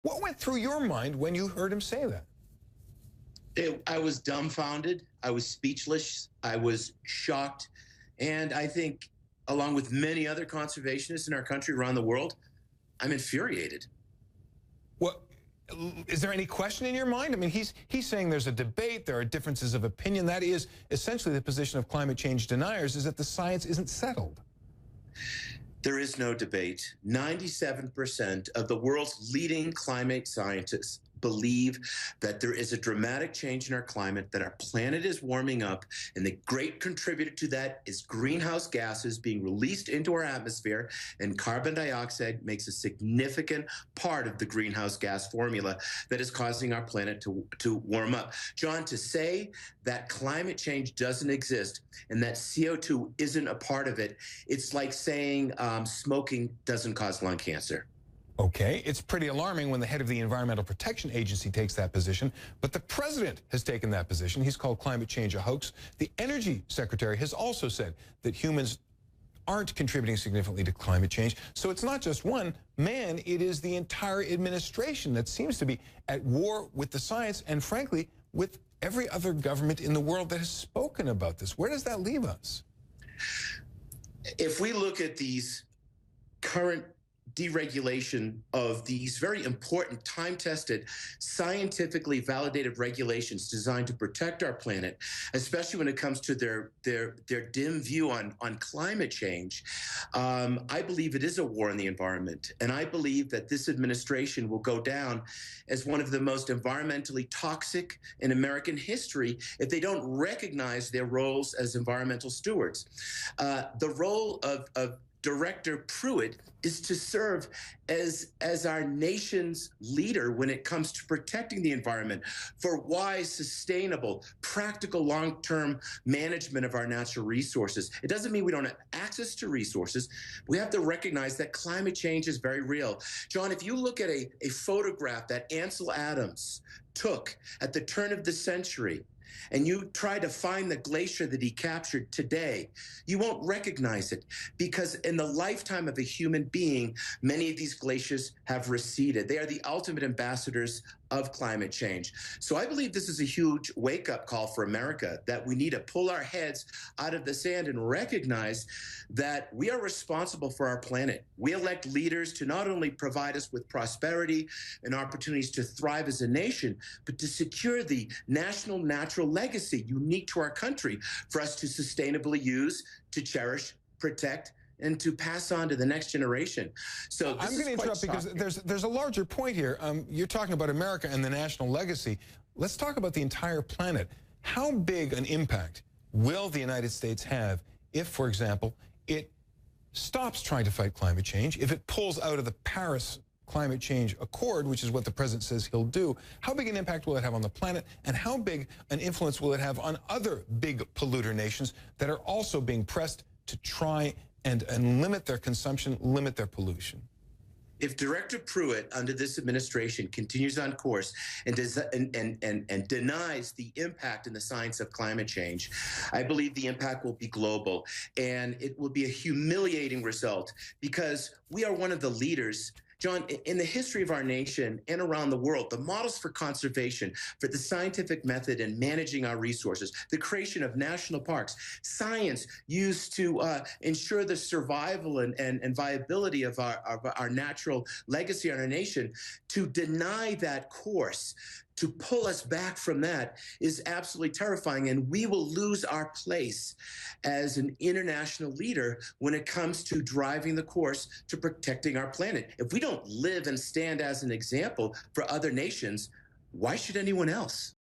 What went through your mind when you heard him say that? I was dumbfounded. I was speechless. I was shocked. And I think, along with many other conservationists in our country around the world, I'm infuriated. What is there any question in your mind? I mean, he's saying there's a debate, there are differences of opinion. That is essentially the position of climate change deniers, is that the science isn't settled. There is no debate. 97% of the world's leading climate scientists believe that there is a dramatic change in our climate, that our planet is warming up, and the great contributor to that is greenhouse gases being released into our atmosphere, and carbon dioxide makes a significant part of the greenhouse gas formula that is causing our planet to warm up. John, to say that climate change doesn't exist and that CO2 isn't a part of it, it's like saying smoking doesn't cause lung cancer. Okay, it's pretty alarming when the head of the Environmental Protection Agency takes that position, but the president has taken that position. He's called climate change a hoax. The energy secretary has also said that humans aren't contributing significantly to climate change. So it's not just one man, it is the entire administration that seems to be at war with the science and, frankly, with every other government in the world that has spoken about this. Where does that leave us? If we look at these current deregulation of these very important, time-tested, scientifically validated regulations designed to protect our planet, especially when it comes to their dim view on climate change, I believe it is a war on the environment. And I believe that this administration will go down as one of the most environmentally toxic in American history if they don't recognize their roles as environmental stewards. The role of Director Pruitt is to serve as our nation's leader when it comes to protecting the environment for wise, sustainable, practical, long-term management of our natural resources. It doesn't mean we don't have access to resources. We have to recognize that climate change is very real. John, if you look at a photograph that Ansel Adams took at the turn of the century, and you try to find the glacier that he captured today, you won't recognize it because in the lifetime of a human being, many of these glaciers have receded. They are the ultimate ambassadors of climate change. So I believe this is a huge wake-up call for America, that we need to pull our heads out of the sand and recognize that we are responsible for our planet. We elect leaders to not only provide us with prosperity and opportunities to thrive as a nation, but to secure the national natural legacy unique to our country for us to sustainably use, to cherish, protect, and to pass on to the next generation. So I'm going to interrupt because there's a larger point here. You're talking about America and the national legacy. Let's talk about the entire planet. How big an impact will the United States have if, for example, it stops trying to fight climate change, if it pulls out of the Paris Climate Change Accord, which is what the president says he'll do? How big an impact will it have on the planet, and how big an influence will it have on other big polluter nations that are also being pressed to try and limit their consumption, limit their pollution? If Director Pruitt, under this administration, continues on course and denies the impact in the science of climate change, I believe the impact will be global. And it will be a humiliating result because we are one of the leaders. John, in the history of our nation and around the world, the models for conservation, for the scientific method in managing our resources, the creation of national parks, science used to ensure the survival and viability of our natural legacy in our nation, to deny that course, to pull us back from that is absolutely terrifying, and we will lose our place as an international leader when it comes to driving the course to protecting our planet. If we don't live and stand as an example for other nations, why should anyone else?